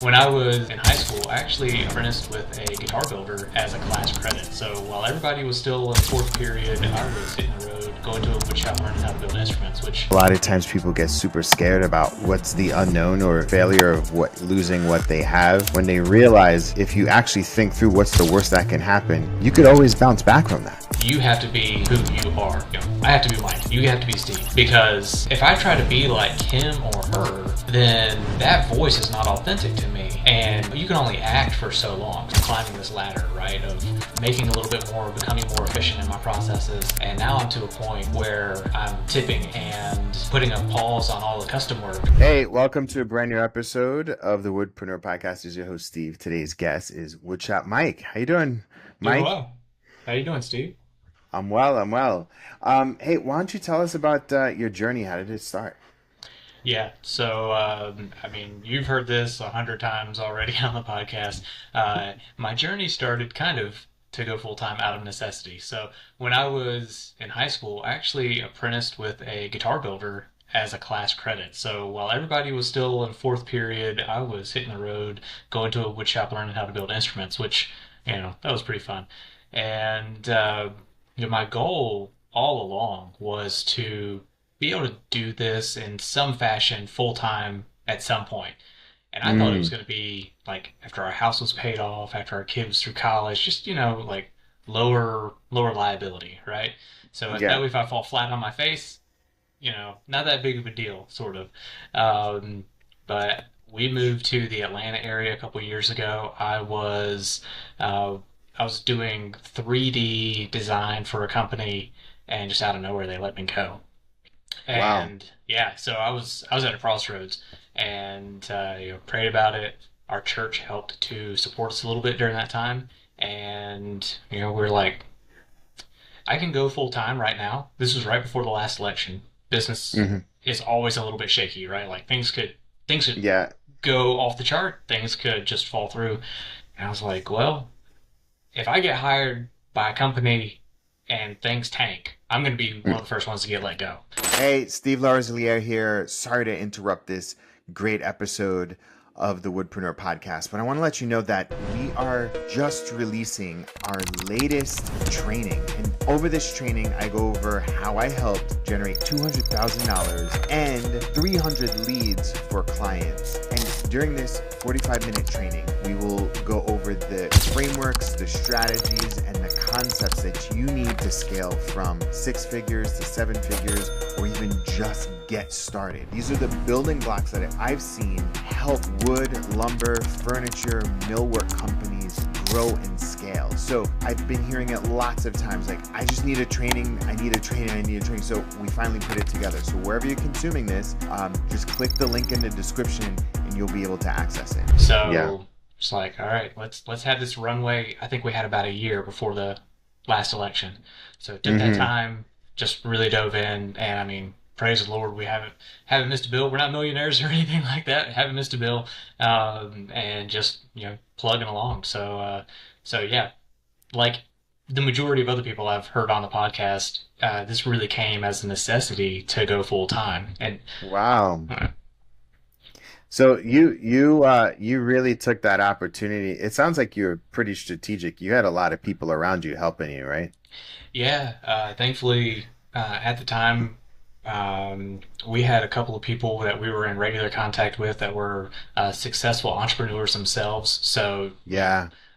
When I was in high school, I actually apprenticed with a guitar builder as a class credit. So while everybody was still in fourth period, I was hitting the road, going to a woodshop, learning how to build instruments, which A lot of times people get super scared about what's the unknown or failure of losing what they have, when they realize if you actually think through what's the worst that can happen, you could always bounce back from that. you have to be who you are. I have to be Mike. You have to be Steve. Because if I try to be like him or her, then that voice is not authentic to me. And you can only act for so long. Climbing this ladder, right, of making a little bit more, becoming more efficient in my processes. And now I'm to a point where I'm tipping and putting a pause on all the custom work. Hey, welcome to a brand new episode of the Woodpreneur podcast. This is your host, Steve. Today's guest is Woodshop Mike. How you doing, Mike? Doing well. How you doing, Steve? I'm well. Hey, why don't you tell us about your journey? How did it start? Yeah, so you've heard this 100 times already on the podcast. My journey started kind of to go full time out of necessity. So when I was in high school, I actually apprenticed with a guitar builder as a class credit. So while everybody was still in fourth period, I was hitting the road, going to a woodshop, learning how to build instruments, which that was pretty fun. And my goal all along was to be able to do this in some fashion full time at some point. And I thought it was going to be like after our house was paid off, after our kid was through college, just like lower liability, right? So that way, if I fall flat on my face, not that big of a deal, sort of. But we moved to the Atlanta area a couple years ago. I was doing 3D design for a company, and just out of nowhere they let me go. And so I was at a crossroads, and prayed about it. Our church helped to support us a little bit during that time, and we're like, I can go full time right now. This was right before the last election. Business is always a little bit shaky, right? Like things could go off the chart. Things could just fall through. And I was like, well, if I get hired by a company and things tank, I'm going to be one of the first ones to get let go. Hey, Steve Larzaliere here. Sorry to interrupt this great episode of the Woodpreneur podcast, but I want to let you know that we are just releasing our latest training. And over this training, I go over how I helped generate $200,000 and 300 leads for clients. And during this 45-minute training, we will go over the frameworks, the strategies, and the concepts that you need to scale from 6 figures to 7 figures, or even just get started. These are the building blocks that I've seen help wood, lumber, furniture, millwork companies grow and scale. So I've been hearing it lots of times, like, I just need a training, I need a training. So we finally put it together. So wherever you're consuming this, just click the link in the description and you'll be able to access it. So it's like, all right, let's have this runway. I think we had about a year before the last election. So it took that time, just really dove in, and praise the Lord, we haven't missed a bill. We're not millionaires or anything like that. Haven't missed a bill, and just plugging along. So yeah, like the majority of other people I've heard on the podcast, this really came as a necessity to go full time. And wow. So you really took that opportunity. It sounds like you're pretty strategic. You had a lot of people around you helping you, right? Yeah. Thankfully, at the time, we had a couple of people that we were in regular contact with that were successful entrepreneurs themselves. So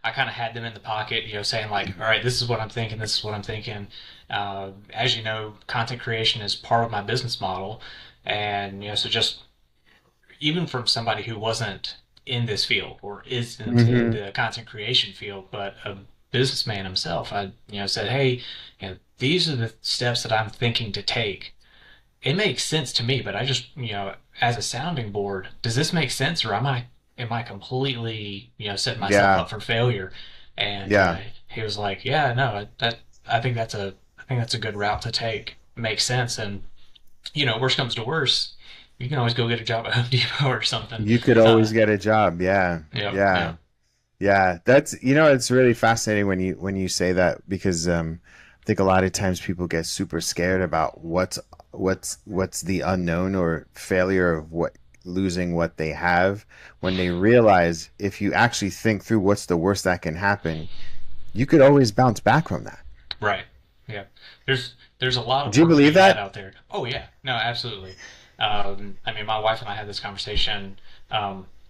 I kind of had them in the pocket, saying like, all right, this is what I'm thinking. This is what I'm thinking. As you know, content creation is part of my business model. And, so just even from somebody who wasn't in this field or isn't in the content creation field, but a businessman himself, I, said, hey, these are the steps that I'm thinking to take. It makes sense to me, but I just, as a sounding board, does this make sense, or am I completely, setting myself up for failure? And he was like, yeah, no, I think that's a good route to take. It makes sense. And, worst comes to worst, you can always go get a job at Home Depot or something. You could always get a job. Yeah. That's, it's really fascinating when you say that, because I think a lot of times people get super scared about what's the unknown or failure of losing what they have when they realize if you actually think through what's the worst that can happen, you could always bounce back from that. Right. Yeah. There's a lot of Do you work to be believe had that? out there. Oh yeah. No, absolutely. I mean, my wife and I had this conversation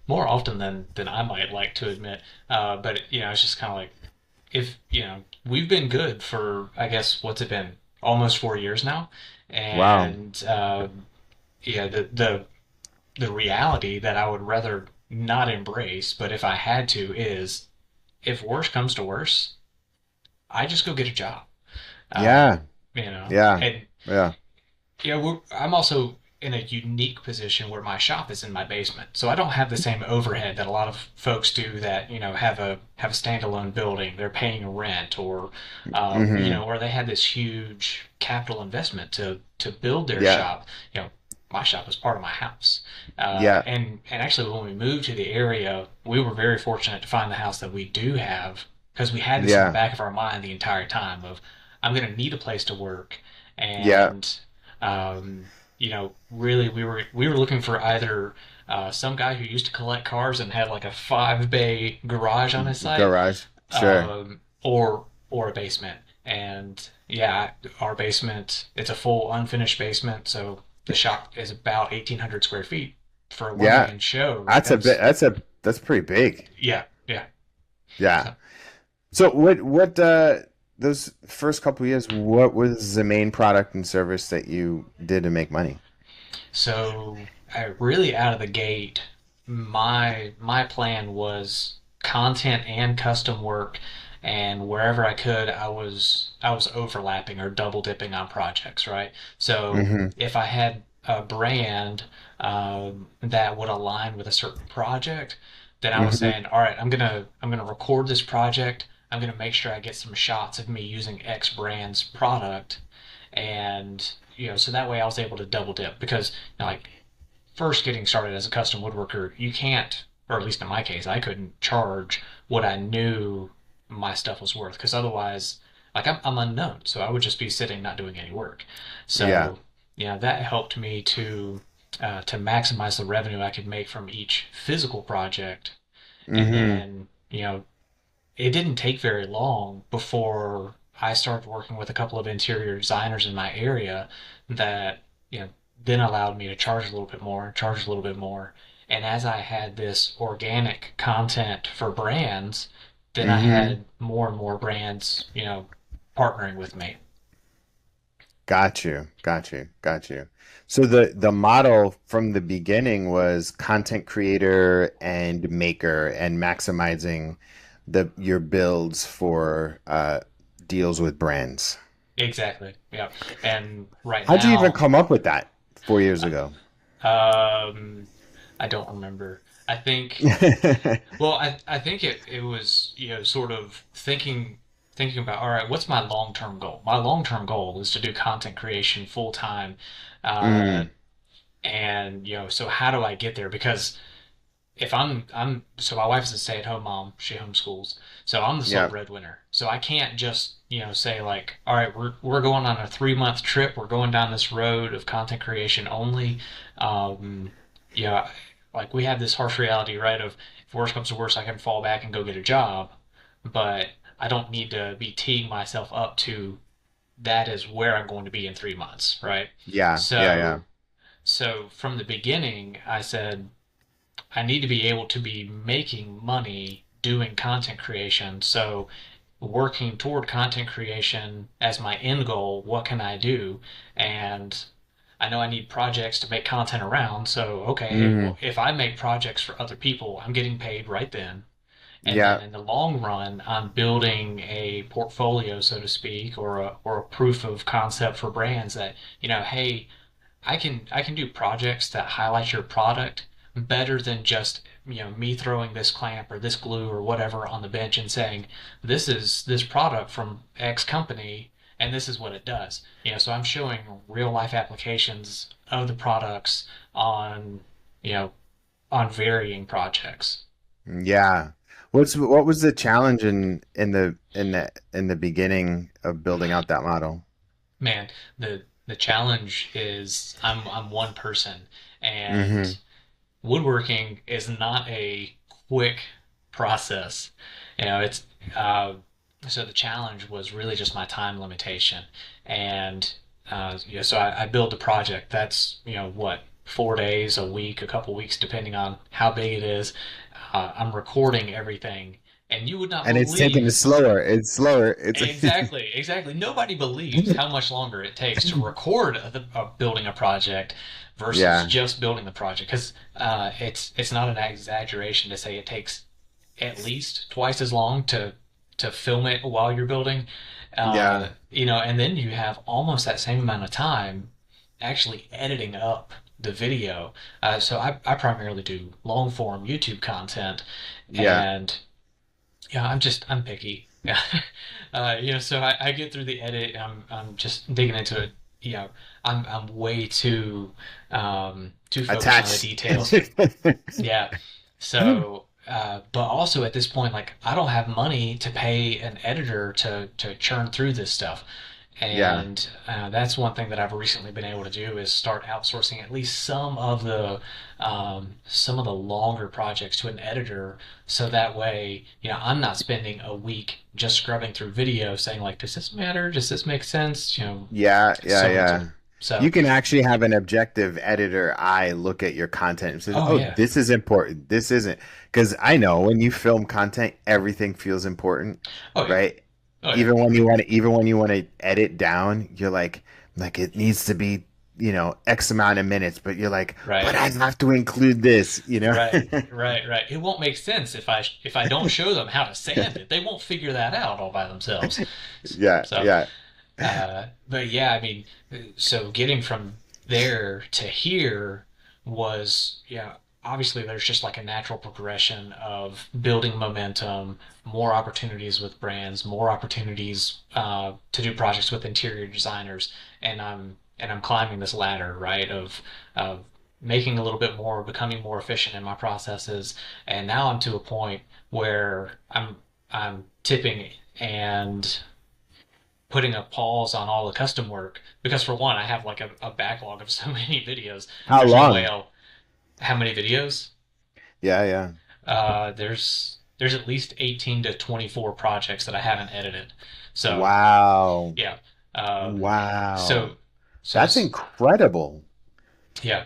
more often than I might like to admit. But it's just kind of like if we've been good for I guess what's it been almost 4 years now, Wow. and yeah, the reality that I would rather not embrace, but if I had to, is if worse comes to worse, I just go get a job. Um, Yeah. you know, Yeah. and Yeah. I'm also in a unique position where my shop is in my basement, so I don't have the same overhead that a lot of folks do that have a standalone building. They're paying rent, or Hmm. or they had this huge capital investment to build their Yeah. shop. My shop is part of my house, Yeah. and actually when we moved to the area, we were very fortunate to find the house that we do have because we had this in the Yeah. back of our mind the entire time of I'm going to need a place to work Yeah. and really we were looking for either some guy who used to collect cars and had like a 5 bay garage on his site, Garage. Sure. or a basement. And yeah, our basement, it's a full unfinished basement, so the shop is about 1,800 square feet for a one Yeah. man show. Like That's a bit, that's that's pretty big. yeah, yeah. Yeah. So So those first couple years, what was the main product and service that you did to make money? So I really out of the gate, my plan was content and custom work, and wherever I could, I was overlapping or double dipping on projects, right? So Hmm. if I had a brand that would align with a certain project, then I was Hmm. saying, all right, I'm gonna record this project. I'm gonna make sure I get some shots of me using X brand's product, and so that way I was able to double dip because like first getting started as a custom woodworker, you can't, or at least in my case, I couldn't charge what I knew my stuff was worth because otherwise, like I'm unknown, so I would just be sitting not doing any work. Yeah. So that helped me to maximize the revenue I could make from each physical project, and Hmm. then it didn't take very long before I started working with a couple of interior designers in my area that, then allowed me to charge a little bit more, charge a little bit more. And as I had this organic content for brands, then I Hmm. had more and more brands, partnering with me. Got you. Got you. Got you. So the model from the beginning was content creator and maker and maximizing the your builds for deals with brands. Exactly. Yeah. And right How'd you even now, come up with that 4 years ago? um, I don't remember. I think Well, I think it was sort of thinking about all right, what's my long term goal? My long term goal is to do content creation full time, uh, Hmm. and so how do I get there? Because if I'm so my wife is a stay at home mom, she homeschools, so I'm the sole Yeah. breadwinner. So I can't just say like, all right, we're going on a 3 month trip, we're going down this road of content creation only. Um, yeah, like we have this harsh reality, right? Of if worse comes to worse, I can fall back and go get a job, but I don't need to be teeing myself up to that is where I'm going to be in 3 months, right? Yeah. Yeah. Yeah. So from the beginning, I said I need to be able to be making money doing content creation. So, working toward content creation as my end goal, what can I do? And I know I need projects to make content around. So, okay, hey, Hmm. well, if I make projects for other people, I'm getting paid right then. And then Yeah. in the long run, I'm building a portfolio, so to speak, or a proof of concept for brands that, hey, I can do projects that highlight your product better than just me throwing this clamp or this glue or whatever on the bench and saying this is this product from X company and this is what it does. So I'm showing real life applications of the products on you know on varying projects. Yeah. What was the challenge in the beginning of building out that model? Man, the challenge is I'm one person, and Hmm. woodworking is not a quick process. It's uh, so the challenge was really just my time limitation, and so I build the project. That's what 4 days, a week, a couple weeks, depending on how big it is. I'm recording everything, and you would not And it's taking it believe. slower. It's slower. It's Exactly, exactly. Nobody believes how much longer it takes to record building a project versus yeah, just building the project. Because it's not an exaggeration to say it takes at least twice as long to film it while you're building. yeah, And then you have almost that same amount of time actually editing up the video. So I primarily do long form YouTube content, yeah. and yeah, I'm picky. Yeah. So I get through the edit. I'm just digging into it. I'm way too focused on the Attached. details. Yeah. So, but also at this point, like I don't have money to pay an editor to churn through this stuff. yeah, And that's one thing that I've recently been able to do is start outsourcing at least some of the longer projects to an editor, so that way, I'm not spending a week just scrubbing through video saying like, does this matter? Does this make sense? yeah, yeah, So on and so. yeah. So, You can actually have an objective editor eye look at your content and says, oh "Oh, yeah, this is important. This isn't." Because I know when you film content, everything feels important, oh yeah, right? oh yeah, Even when you want to edit down, you're like it needs to be, X amount of minutes, but you're like, but right. I have to include this, you know? Right, right, right. It won't make sense if I don't show them how to sand it. They won't figure that out all by themselves. Yeah, So, yeah, but yeah, I mean, so getting from there to here was, yeah, obviously there's just like a natural progression of building momentum, more opportunities with brands, more opportunities to do projects with interior designers, and I'm climbing this ladder, right, of making a little bit more, becoming more efficient in my processes, and now I'm to a point where I'm tipping and putting a pause on all the custom work because for one, I have like a backlog of so many videos. how There's no way long? I'll how many videos? Yeah, yeah. There's at least 18 to 24 projects that I haven't edited. So Wow. yeah. Um, Wow. so so That's incredible. yeah.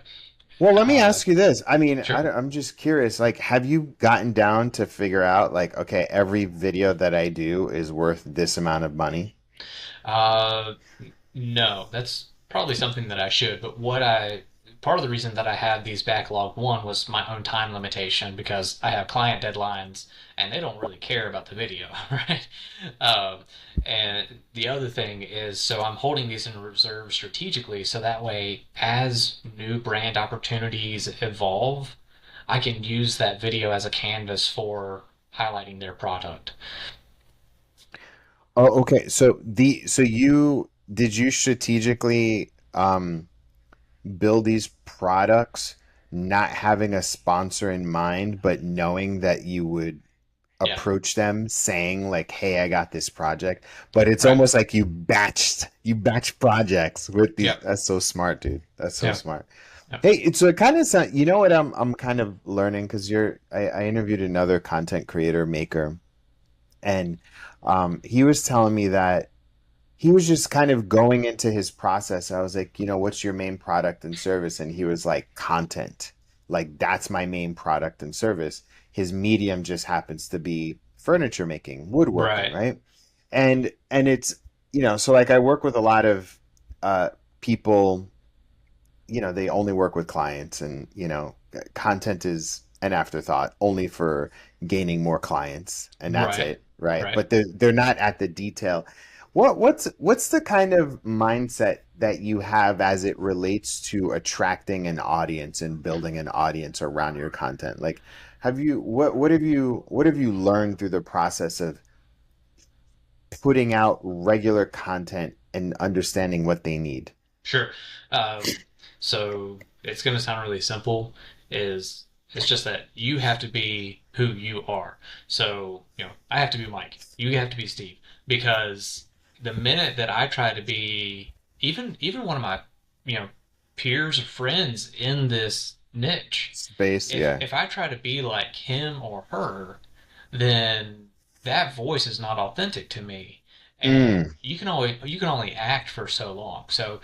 Well, let me Uh, ask you this. I mean, sure. I'm just curious. Like, have you gotten down to figure out, like, okay, every video that I do is worth this amount of money? Uh, no, that's probably something that I should. But part of the reason that I had these backlog, one was my own time limitation because I have client deadlines and they don't really care about the video, right? Um, and the other thing is, so I'm holding these in reserve strategically so that way, as new brand opportunities evolve, I can use that video as a canvas for highlighting their product. Oh, okay. So you did you strategically build these products not having a sponsor in mind, but knowing that you would Yeah, approach them saying like, "Hey, I got this project," but it's right. almost like you batch projects with these. Yeah, That's so smart, dude. That's so yeah, smart. yeah, Hey, so it kind of sound, you know what I'm kind of learning because I interviewed another content creator maker, and he was telling me that he was just kind of going into his process. I was like, what's your main product and service? And he was like, content. Like, that's my main product and service. His medium just happens to be furniture making, woodworking, right. right? And it's, so like I work with a lot of people, they only work with clients and, content is an afterthought only for gaining more clients and that's Right. it, right? Right. But they're not at the detail. What's the kind of mindset that you have as it relates to attracting an audience and building an audience around your content? Like, what have you learned through the process of putting out regular content and understanding what they need? Sure. Um, so it's going to sound really simple. Is It's just that you have to be who you are. So I have to be Mike. You have to be Steve. Because the minute that I try to be even one of my you know peers or friends in this niche. Space, If yeah. if I try to be like him or her, then that voice is not authentic to me. And Mm, you can only act for so long. So,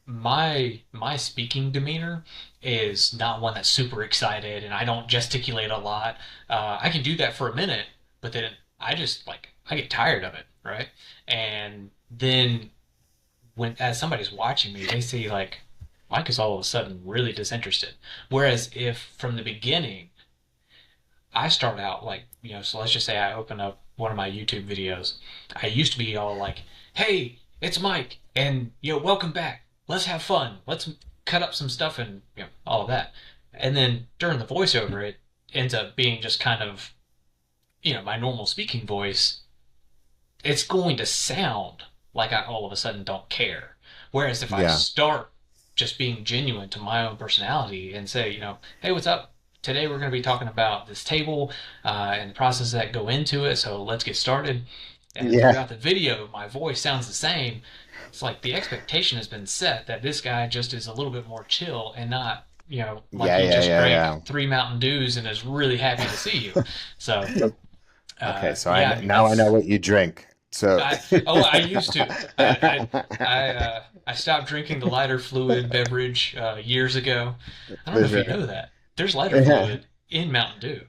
my speaking demeanor is not one that's super excited and I don't gesticulate a lot. I can do that for a minute, but then I just like I get tired of it, right? And then when as somebody's watching me, they see like Mike is all of a sudden really disinterested. Whereas if from the beginning I start out like, so let's just say I open up one of my YouTube videos. I used to be all like, "Hey, it's Mike, and welcome back. Let's have fun. Let's cut up some stuff and all of that." And then during the voiceover, it ends up being just kind of my normal speaking voice. It's going to sound like I all of a sudden don't care. Whereas if I yeah. start just being genuine to my own personality and say, "Hey, what's up? Today we're going to be talking about this table and the processes that go into it. So let's get started." And then Yeah. throughout the video, my voice sounds the same. It's like the expectation has been set that this guy just is a little bit more chill and not, like Yeah, he yeah, just drank yeah, 3 Mountain Dews and is really happy to see you. So, yeah. Okay, so yeah, I mean now I know that's what you drink. So I used to. I stopped drinking the lighter fluid beverage years ago. I don't know for if you sure. know that. There's lighter Yeah. fluid in Mountain Dew.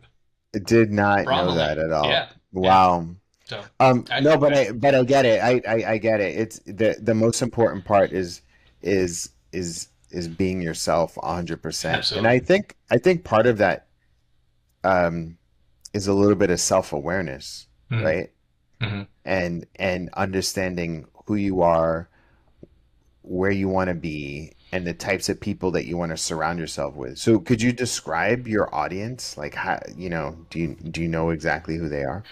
Did not know Bromelain. that at all. Yeah, yeah. Wow. So No, but I I get it. I get it. It's the most important part is being yourself 100%. And absolutely. I think part of that um is a little bit of self-awareness, Mm-hmm. right? Mm-hmm. And understanding who you are, where you want to be, and the types of people that you want to surround yourself with. So could you describe your audience? Like how, do you know exactly who they are?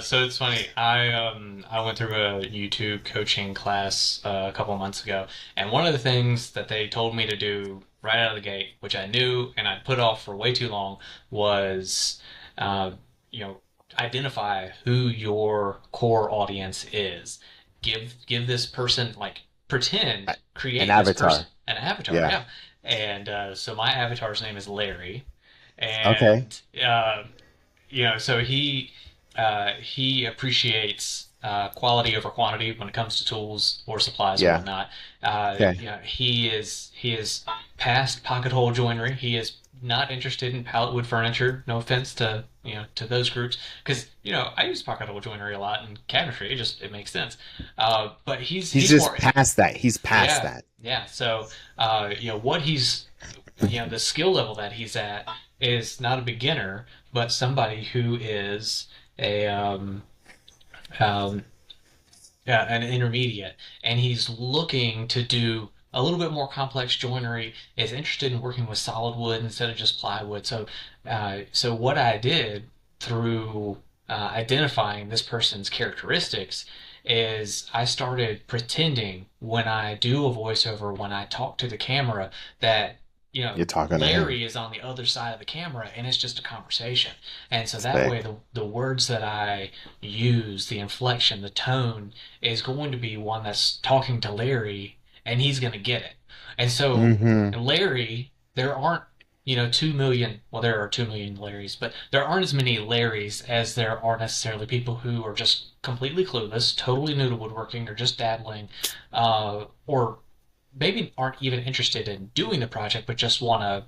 So it's funny. I went through a YouTube coaching class a couple of months ago, and one of the things that they told me to do right out of the gate, which I knew and I put off for way too long, was uh, you know identify who your core audience is. Give this person like pretend An create this person avatar. an avatar, Yeah. yeah. And so my avatar's name is Larry, Okay. and so he appreciates quality over quantity when it comes to tools or supplies or Yeah. whatnot. Okay. He is past pocket hole joinery. He is not interested in pallet wood furniture. No offense to to those groups, because I use pocket hole joinery a lot in cabinetry. It makes sense. But he's He's he's just more past that. He's past yeah, that. yeah. So what he's the skill level that he's at is not a beginner, but somebody who is a um, an intermediate, and he's looking to do a little bit more complex joinery. Is interested in working with solid wood instead of just plywood. So what I did through identifying this person's characteristics is I started pretending when I do a voiceover, when I talk to the camera, that You're talking to him. Larry is on the other side of the camera and it's just a conversation. And so that way Sick. the words that I use, the inflection, the tone is going to be one that's talking to Larry and he's going to get it. And so Mm-hmm. Larry, there aren't 2 million, well, there are 2 million Larrys, but there aren't as many Larrys as there are necessarily people who are just completely clueless, totally new to woodworking, or just dabbling, or maybe aren't even interested in doing the project, but just want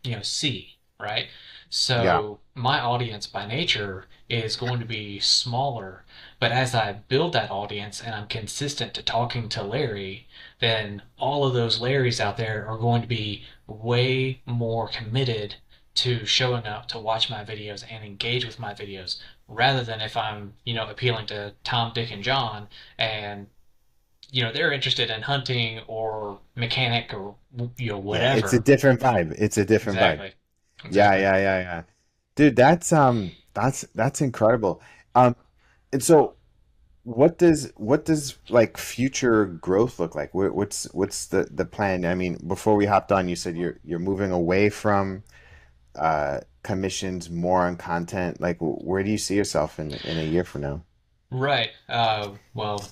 to see, right? Yeah. So my audience by nature is going to be smaller, but as I build that audience and I'm consistent to talking to Larry, then all of those Larrys out there are going to be way more committed to showing up to watch my videos and engage with my videos rather than if I'm, appealing to Tom, Dick, and John and they're interested in hunting or mechanic or Yeah. It's a whatever. different vibe. It's a different vibe. Exactly. Yeah, Exactly. yeah, yeah, yeah. Dude, that's incredible. Um, and so what does like future growth look like? What's the plan? I mean, before we hopped on, you said you're moving away from commissions, more on content. Like, where do you see yourself in a year from now? Right. Well,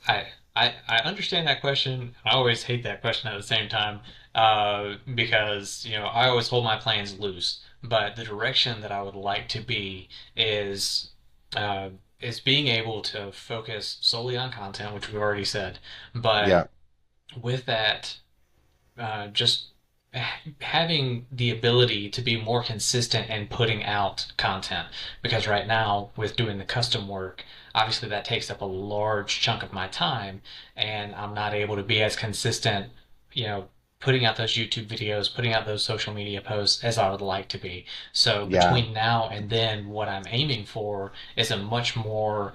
I I understand that question. I always hate that question at the same time. because I always hold my plans loose. But the direction that I would like to be is uh, is being able to focus solely on content, which we've already said. But Yeah. with that, just having the ability to be more consistent in putting out content, because right now with doing the custom work, obviously that takes up a large chunk of my time, and I'm not able to be as consistent, you know putting out those YouTube videos, putting out those social media posts as I would like to be. So Yeah. between now and then, what I'm aiming for is a much more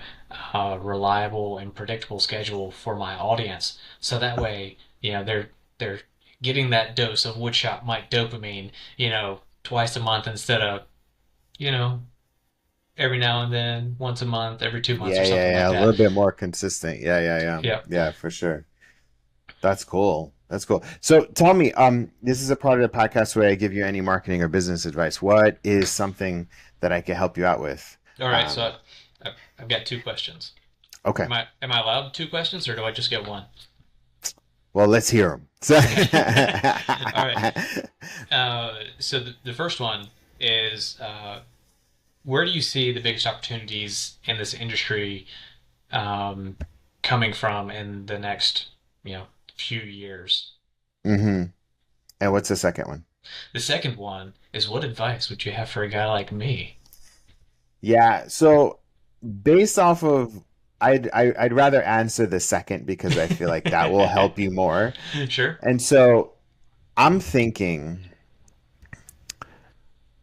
reliable and predictable schedule for my audience, so that way they're getting that dose of woodshop mic dopamine, twice a month instead of, you know, every now and then, once a month, every 2 months or Yeah, yeah, something like yeah. A that. little bit more consistent. Yeah, yeah, yeah. Yep. Yeah, for sure. That's cool. That's cool. So tell me, this is a part of the podcast where I give you any marketing or business advice. What is something that I can help you out with? All right. So Um, I've got two questions. okay. Am I allowed two questions, or do I just get one? Well, let's hear them. So, All right. So the first one is, where do you see the biggest opportunities in this industry um, coming from in the next, few years? hmm And what's the second one? The second one is, what advice would you have for a guy like me? Yeah. So based off of, I'd rather answer the second because I feel like that will help you more. Sure. And so I'm thinking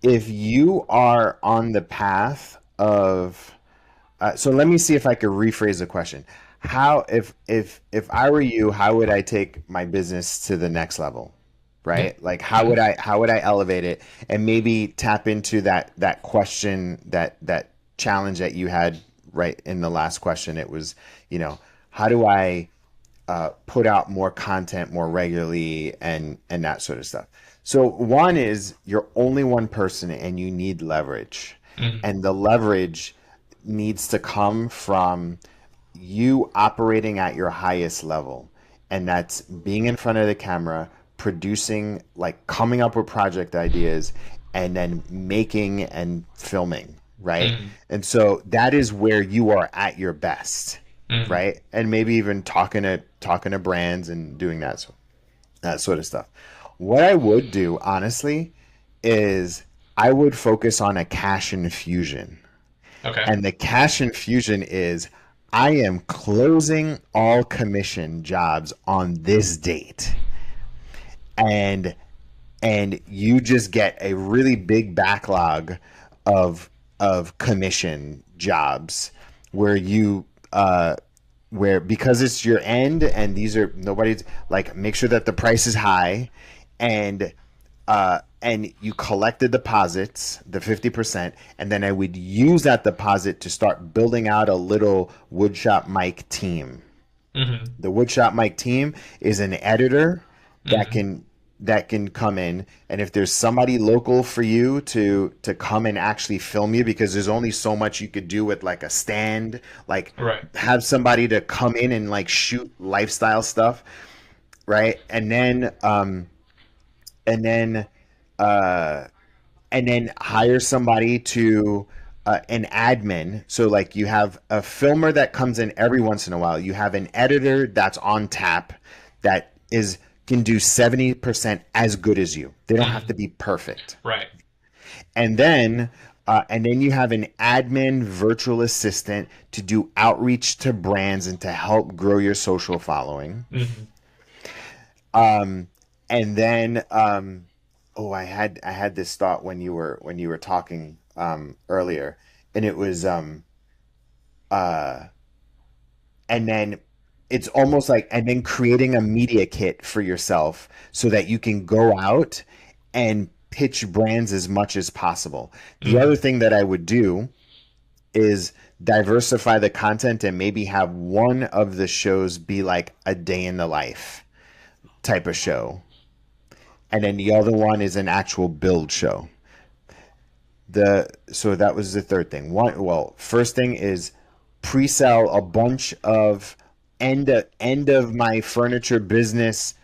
if you are on the path of, so let me see if I could rephrase the question. How, if I were you, how would I take my business to the next level? Yeah. Right? Like Hmm. how would I elevate it and maybe tap into that question, that challenge that you had right in the last question. It was, you know, how do I put out more content more regularly and that sort of stuff. So one is you're only one person and you need leverage. Hmm. And the leverage needs to come from you operating at your highest level. And that's being in front of the camera, producing, like coming up with project ideas, and then making and filming, right? Hmm. And so that is where you are at your best, Hmm. right? And maybe even talking to brands and doing that sort of stuff. What I would do, honestly, is I would focus on a cash infusion. Okay. And the cash infusion is I am closing all commission jobs on this date. And you just get a really big backlog of commission jobs where you where because it's your end and these are nobody's like make sure that the price is high and and you collect the deposits, the 50%, and then I would use that deposit to start building out a little Woodshop Mike team. Hmm. The Woodshop Mike team is an editor that Hmm. can come in, and if there's somebody local for you to come and actually film you, because there's only so much you could do with like a stand, like Right. have somebody to come in and like shoot lifestyle stuff, right? And then uh and then hire somebody to an admin. So like you have a filmer that comes in every once in a while. You have an editor that's on tap that is can do 70% as good as you. They don't have to Hmm. be perfect. Right. And then you have an admin virtual assistant to do outreach to brands and to help grow your social following. Hmm. And then oh, I had this thought when you were talking earlier, and it was and then it's almost like and then creating a media kit for yourself so that you can go out and pitch brands as much as possible. The other Hmm. thing that I would do is diversify the content and maybe have one of the shows be like a day in the life type of show, and then the other one is an actual build show. The So that was the third thing. First thing is pre-sell a bunch of end of my furniture business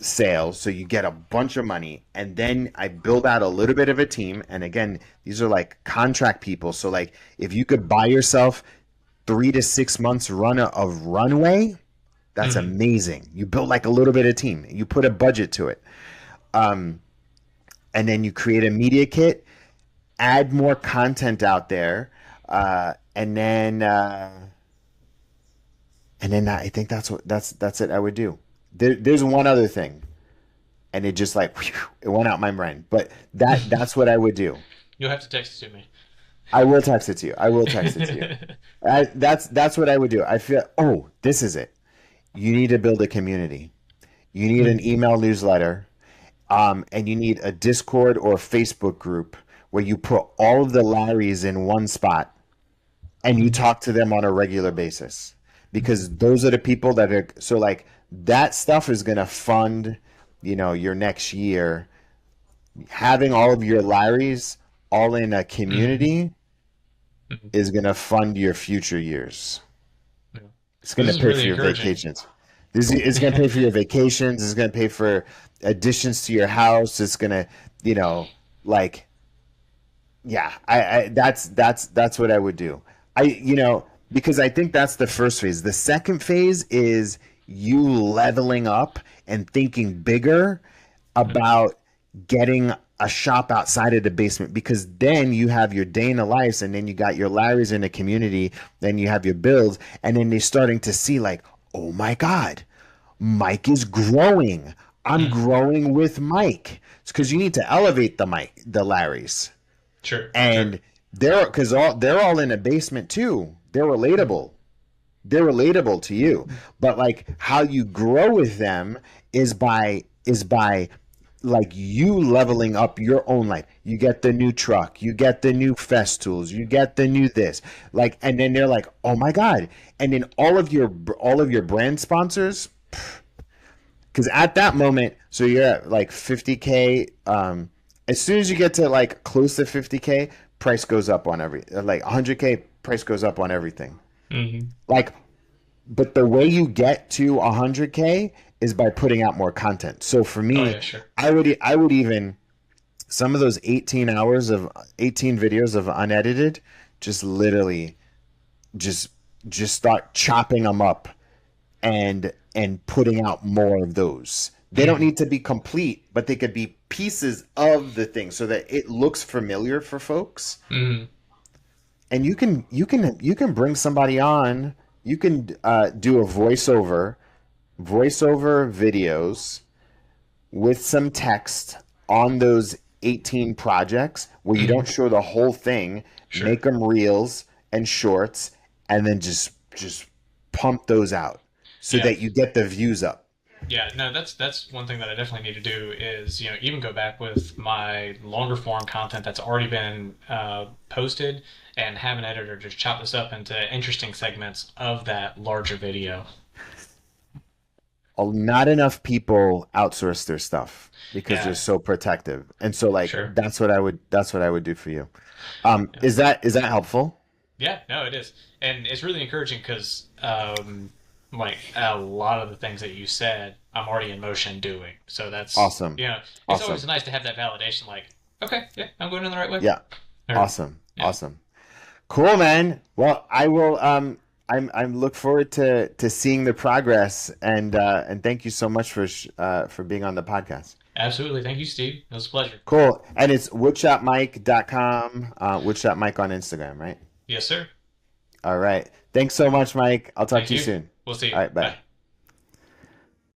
sales, so you get a bunch of money, and then I build out a little bit of a team. And again, these are like contract people, so like if you could buy yourself 3 to 6 months run of runway, that's Hmm. amazing. You build like a little bit of team, you put a budget to it, and then you create a media kit, add more content out there, uh, and then I think that's it I would do. There's one other thing, and it just like whew, it went out my brain. But that's what I would do. You'll have to text it to me. I will text it to you. I will text it to you. That's what I would do. I feel, oh, this is it. You need to build a community. You need an Hmm. email newsletter, and you need a Discord or Facebook group where you put all of the Larrys in one spot and you Hmm. talk to them on a regular basis, because those are the people that are, so like that stuff is going to fund, your next year. Having all of your Larrys all in a Hmm. community Hmm. is going to fund your future years. Yeah. It's going This to is pay for really your encouraging. vacations. It's going to pay for your vacations. It's going to pay for additions to your house. It's going to, you know, like, yeah, that's what I would do. Because I think that's the first phase. The second phase is you leveling up and thinking bigger Mhm. about getting a shop outside of the basement, because then you have your day in the lives, and then you got your Larrys in the community, then you have your builds, and then they're starting to see like, oh my God, Mike is growing. I'm Mhm. growing with Mike. It's because you need to elevate the Larrys. Sure, sure. And they're all in a basement too. They're Mhm. relatable. They're relatable to you. But like how you grow with them is by like you leveling up your own life. You get the new truck, you get the new Festool, you get the new this. Like, and then they're like, "Oh my God." And then all of your brand sponsors, because at that moment, so you're at like 50K. As soon as you get to like close to 50K, price goes up on like 100K, price goes up on everything. Mhm. Like, but the way you get to 100K is by putting out more content. So for Oh me, yeah, sure. I would even, some of those 18 videos of unedited, just literally just just start chopping them up and putting out more of those. They don't Mhm. need to be complete, but they could be pieces of the thing so that it looks familiar for folks. Mhm. And you can bring somebody on. You can do a voiceover videos with some text on those 18 projects where you don't Mhm. show the whole thing. Sure. Make them reels and shorts, and then just pump those out so Yeah. that you get the views up. Yeah, no, that's one thing that I definitely need to do is, even go back with my longer form content that's already been posted and have an editor just chop this up into interesting segments of that larger video. Not enough people outsource their stuff because they're Yeah, so protective. And so like sure. that's what I would do for you. Yeah. Is that helpful? Yeah, no, it is. And it's really encouraging because, like, a lot of the things that you said, I'm already in motion doing. So that's, Awesome. it's always Awesome. nice to have that validation, like, okay, yeah, I'm going in the right way. Yeah. Or, Awesome. yeah. Awesome. Cool, man. Well, I will I'm look forward to seeing the progress, and thank you so much for being on the podcast. Absolutely. Thank you, Steve. It was a pleasure. Cool. And it's woodshopmike.com, woodshopmike on Instagram, right? Yes, sir. All right. Thanks so much, Mike. I'll talk Thank to you you. soon. We'll see you. All right, bye. Bye.